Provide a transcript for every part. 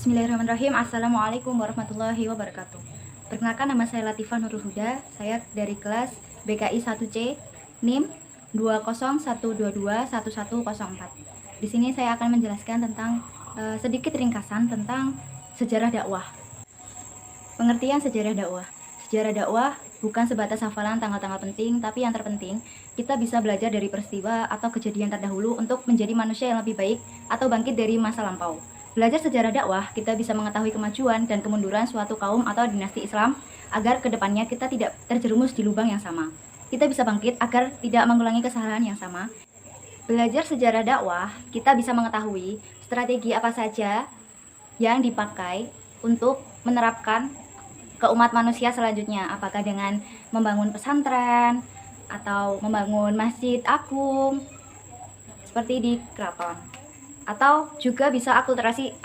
Bismillahirrahmanirrahim. Assalamualaikum warahmatullahi wabarakatuh. Perkenalkan, nama saya Latifah Nurul Huda. Saya dari kelas BKI 1C, NIM 201221104. Di sini saya akan menjelaskan tentang sedikit ringkasan tentang sejarah dakwah. Pengertian sejarah dakwah. Sejarah dakwah bukan sebatas hafalan tanggal-tanggal penting, tapi yang terpenting, kita bisa belajar dari peristiwa atau kejadian terdahulu untuk menjadi manusia yang lebih baik atau bangkit dari masa lampau. Belajar sejarah dakwah, kita bisa mengetahui kemajuan dan kemunduran suatu kaum atau dinasti Islam agar kedepannya kita tidak terjerumus di lubang yang sama. Kita bisa bangkit agar tidak mengulangi kesalahan yang sama. Belajar sejarah dakwah, kita bisa mengetahui strategi apa saja yang dipakai untuk menerapkan ke umat manusia selanjutnya, apakah dengan membangun pesantren atau membangun masjid agung seperti di keraton, atau juga bisa akulturasi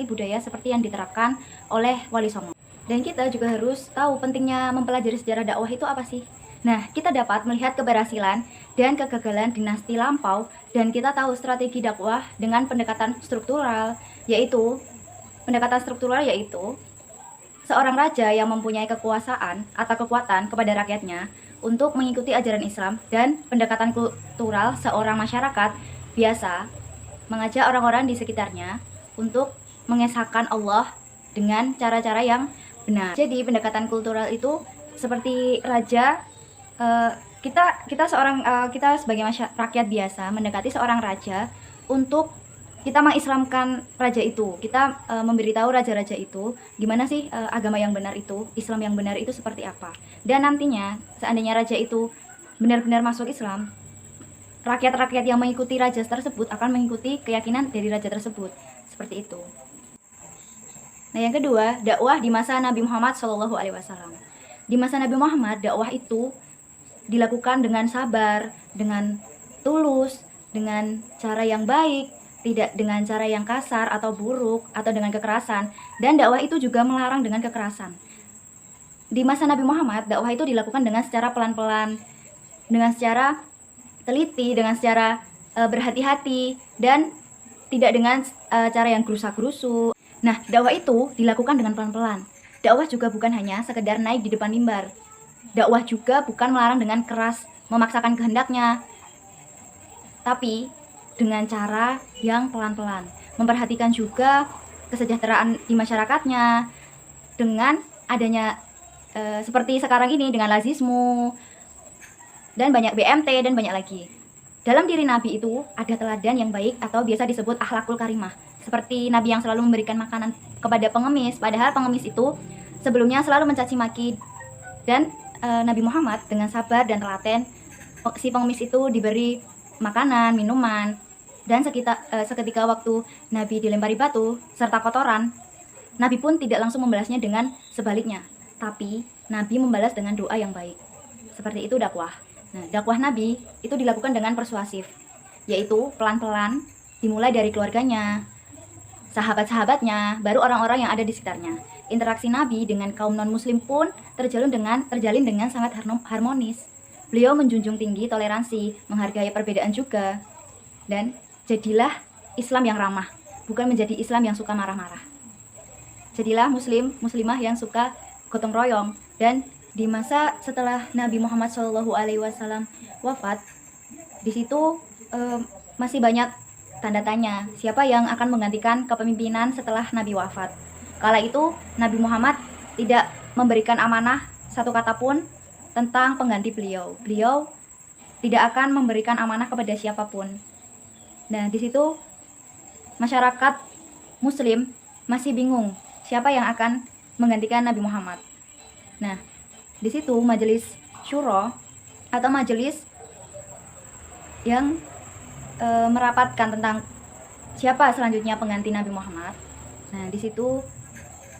budaya seperti yang diterapkan oleh Wali Songo. Dan kita juga harus tahu pentingnya mempelajari sejarah dakwah itu apa sih. Nah, kita dapat melihat keberhasilan dan kegagalan dinasti lampau, dan kita tahu strategi dakwah dengan pendekatan struktural, yaitu seorang raja yang mempunyai kekuasaan atau kekuatan kepada rakyatnya untuk mengikuti ajaran Islam, dan pendekatan kultural seorang masyarakat biasa mengajak orang-orang di sekitarnya untuk mengesahkan Allah dengan cara-cara yang benar. Jadi pendekatan kultural itu seperti raja, kita sebagai rakyat biasa mendekati seorang raja untuk kita mengislamkan raja itu. Kita memberitahu raja-raja itu gimana sih agama yang benar itu, Islam yang benar itu seperti apa. Dan nantinya seandainya raja itu benar-benar masuk Islam, rakyat-rakyat yang mengikuti raja tersebut akan mengikuti keyakinan dari raja tersebut. Seperti itu. Nah, yang kedua, dakwah di masa Nabi Muhammad SAW. Di masa Nabi Muhammad, dakwah itu dilakukan dengan sabar, dengan tulus, dengan cara yang baik, tidak dengan cara yang kasar atau buruk atau dengan kekerasan. Dan dakwah itu juga melarang dengan kekerasan. Di masa Nabi Muhammad, dakwah itu dilakukan dengan secara pelan-pelan, dengan secara teliti, dengan secara berhati-hati, dan tidak dengan cara yang gerusa-gerusu. Nah, dakwah itu dilakukan dengan pelan-pelan. Dakwah juga bukan hanya sekedar naik di depan mimbar. Dakwah juga bukan melarang dengan keras, memaksakan kehendaknya, tapi dengan cara yang pelan-pelan. Memperhatikan juga kesejahteraan di masyarakatnya, dengan adanya seperti sekarang ini dengan lazismu, dan banyak BMT, dan banyak lagi. Dalam diri Nabi itu ada teladan yang baik atau biasa disebut akhlakul karimah. Seperti Nabi yang selalu memberikan makanan kepada pengemis, padahal pengemis itu sebelumnya selalu mencaci maki. Dan Nabi Muhammad dengan sabar dan telaten, si pengemis itu diberi makanan, minuman. Dan seketika waktu Nabi dilempari batu serta kotoran, Nabi pun tidak langsung membalasnya dengan sebaliknya, tapi Nabi membalas dengan doa yang baik. Seperti itu dakwah. Nah, dakwah Nabi itu dilakukan dengan persuasif, yaitu pelan-pelan, dimulai dari keluarganya, sahabat-sahabatnya, baru orang-orang yang ada di sekitarnya. Interaksi Nabi dengan kaum non-muslim pun terjalin dengan sangat harmonis. Beliau menjunjung tinggi toleransi, menghargai perbedaan juga, dan jadilah Islam yang ramah, bukan menjadi Islam yang suka marah-marah. Jadilah muslimah yang suka gotong royong. Dan di masa setelah Nabi Muhammad SAW wafat, di situ masih banyak tanda tanya siapa yang akan menggantikan kepemimpinan setelah Nabi wafat. Kala itu Nabi Muhammad tidak memberikan amanah satu kata pun tentang pengganti beliau. Beliau tidak akan memberikan amanah kepada siapapun. Nah, di situ masyarakat Muslim masih bingung siapa yang akan menggantikan Nabi Muhammad. Nah, di situ majelis syuro atau majelis yang merapatkan tentang siapa selanjutnya pengganti Nabi Muhammad. Nah, di situ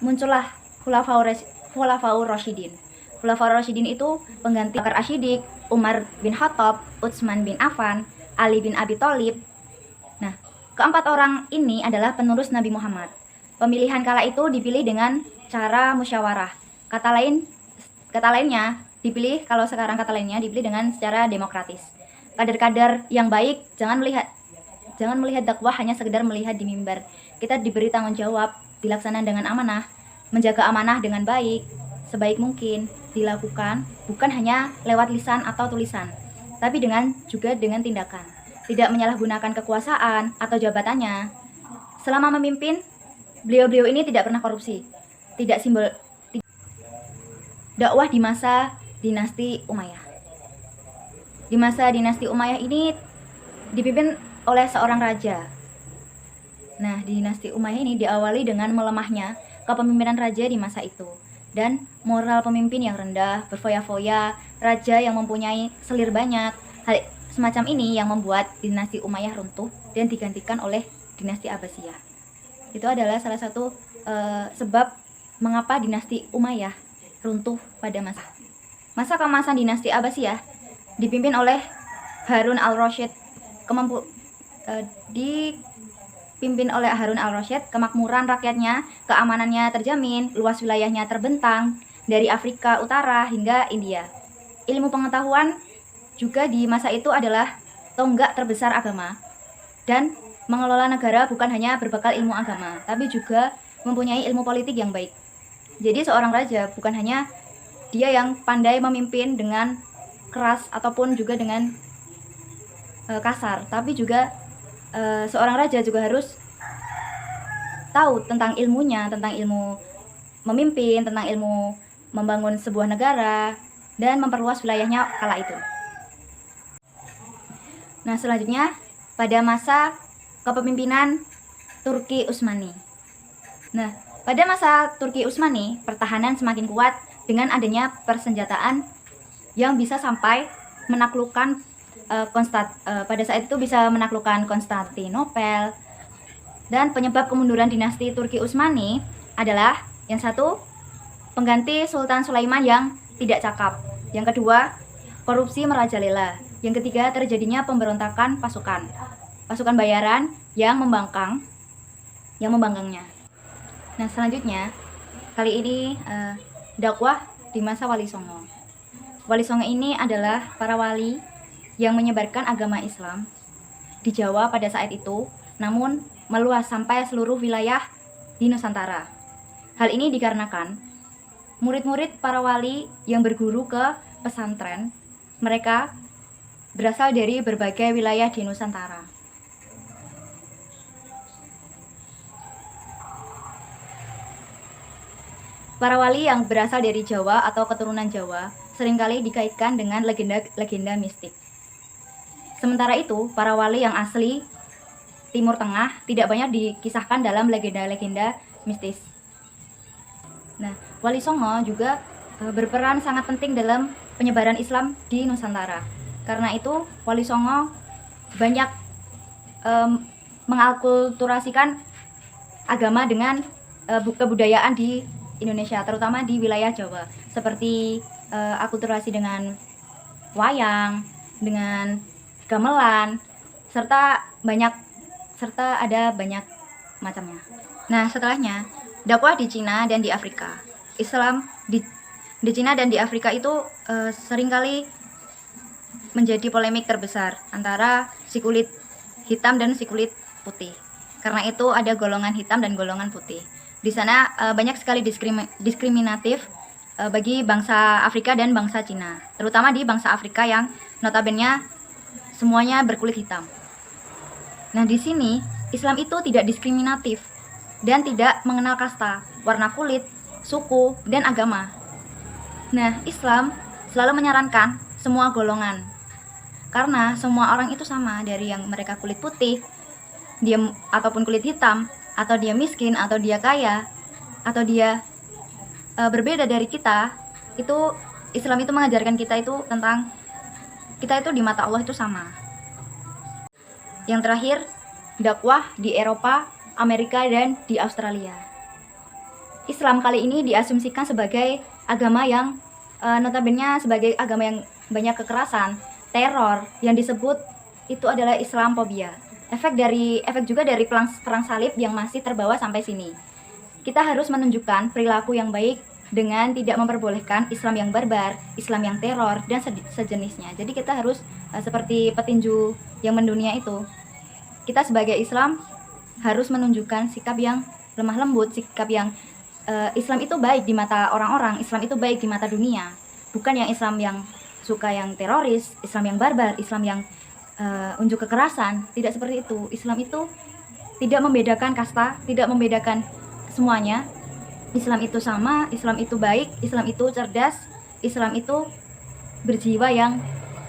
muncullah Khulafaur Rasyidin. Khulafaur Rasyidin itu pengganti Bakar Ashidik, Umar bin Khattab, Utsman bin Affan, Ali bin Abi Thalib. Nah, keempat orang ini adalah penerus Nabi Muhammad. Pemilihan kala itu dipilih dengan cara musyawarah. Kata lainnya dipilih, kalau sekarang kata lainnya dipilih dengan secara demokratis. Kader-kader yang baik jangan Jangan melihat dakwah hanya sekedar melihat di mimbar. Kita diberi tanggung jawab, dilaksanakan dengan amanah, menjaga amanah dengan baik, sebaik mungkin dilakukan, bukan hanya lewat lisan atau tulisan, tapi juga dengan tindakan. Tidak menyalahgunakan kekuasaan atau jabatannya. Selama memimpin, beliau-beliau ini tidak pernah korupsi. Dakwah di masa dinasti Umayyah. Di masa dinasti Umayyah ini dipimpin oleh seorang raja. Nah, dinasti Umayyah ini diawali dengan melemahnya kepemimpinan raja di masa itu dan moral pemimpin yang rendah, berfoya-foya, raja yang mempunyai selir banyak. Hal semacam ini yang membuat dinasti Umayyah runtuh dan digantikan oleh dinasti Abbasiyah. Itu adalah salah satu sebab mengapa dinasti Umayyah runtuh pada masa keemasan dinasti Abbasiyah dipimpin oleh Harun al-Rasyid. Dipimpin oleh Harun al-Rasyid, kemakmuran rakyatnya, keamanannya terjamin, luas wilayahnya terbentang dari Afrika Utara hingga India. Ilmu pengetahuan juga di masa itu adalah tonggak terbesar agama, dan mengelola negara bukan hanya berbekal ilmu agama, tapi juga mempunyai ilmu politik yang baik. Jadi seorang raja bukan hanya dia yang pandai memimpin dengan keras ataupun juga dengan kasar, tapi juga seorang raja juga harus tahu tentang ilmunya, tentang ilmu memimpin, tentang ilmu membangun sebuah negara dan memperluas wilayahnya kala itu. Nah, selanjutnya pada masa kepemimpinan Turki Utsmani. Nah, pada masa Turki Utsmani, pertahanan semakin kuat dengan adanya persenjataan yang bisa sampai menaklukkan pada saat itu bisa menaklukkan Konstantinopel. Dan penyebab kemunduran dinasti Turki Utsmani adalah yang satu, pengganti Sultan Sulaiman yang tidak cakap. Yang kedua, korupsi merajalela. Yang ketiga, terjadinya pemberontakan pasukan bayaran yang membangkangnya. Nah, selanjutnya kali ini dakwah di masa Wali Songo. Wali Songo ini adalah para wali yang menyebarkan agama Islam di Jawa pada saat itu, namun meluas sampai seluruh wilayah di Nusantara. Hal ini dikarenakan murid-murid para wali yang berguru ke pesantren, mereka berasal dari berbagai wilayah di Nusantara. Para wali yang berasal dari Jawa atau keturunan Jawa seringkali dikaitkan dengan legenda-legenda mistik. Sementara itu, para wali yang asli Timur Tengah tidak banyak dikisahkan dalam legenda-legenda mistis. Nah, Wali Songo juga berperan sangat penting dalam penyebaran Islam di Nusantara. Karena itu, Wali Songo banyak mengakulturasikan agama dengan kebudayaan di Indonesia, terutama di wilayah Jawa, seperti akulturasi dengan wayang, dengan gamelan, serta ada banyak macamnya. Nah, setelahnya dakwah di Cina dan di Afrika. Islam di Cina dan di Afrika itu seringkali menjadi polemik terbesar antara si kulit hitam dan si kulit putih. Karena itu ada golongan hitam dan golongan putih. Di sana banyak sekali diskriminatif bagi bangsa Afrika dan bangsa Cina, terutama di bangsa Afrika yang notabene semuanya berkulit hitam. Nah, di sini Islam itu tidak diskriminatif dan tidak mengenal kasta, warna kulit, suku, dan agama. Nah, Islam selalu menyarankan semua golongan, karena semua orang itu sama, dari yang mereka kulit putih, dia ataupun kulit hitam, atau dia miskin, atau dia kaya, atau dia berbeda dari kita. Itu Islam itu mengajarkan kita itu tentang kita itu di mata Allah itu sama. Yang terakhir, dakwah di Eropa, Amerika, dan di Australia. Islam kali ini diasumsikan sebagai agama yang notabene sebagai agama yang banyak kekerasan, teror, yang disebut itu adalah Islamophobia. Efek juga dari perang salib yang masih terbawa sampai sini. Kita harus menunjukkan perilaku yang baik dengan tidak memperbolehkan Islam yang barbar, Islam yang teror, dan sejenisnya. Jadi kita harus seperti petinju yang mendunia itu. kita sebagai Islam harus menunjukkan sikap yang lemah lembut, sikap yang Islam itu baik di mata orang-orang, Islam itu baik di mata dunia. Bukan yang Islam yang suka yang teroris, Islam yang barbar, Islam yang unjuk kekerasan. Tidak seperti itu. Islam itu tidak membedakan kasta, tidak membedakan semuanya. Islam itu sama, Islam itu baik, Islam itu cerdas, Islam itu berjiwa yang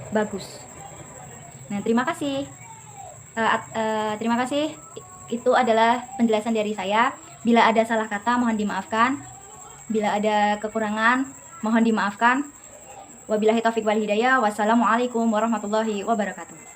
bagus. Nah, terima kasih. Terima kasih. Itu adalah penjelasan dari saya. Bila ada salah kata, mohon dimaafkan. Bila ada kekurangan, mohon dimaafkan. Wabillahi taufiq wal hidayah. Wassalamualaikum warahmatullahi wabarakatuh.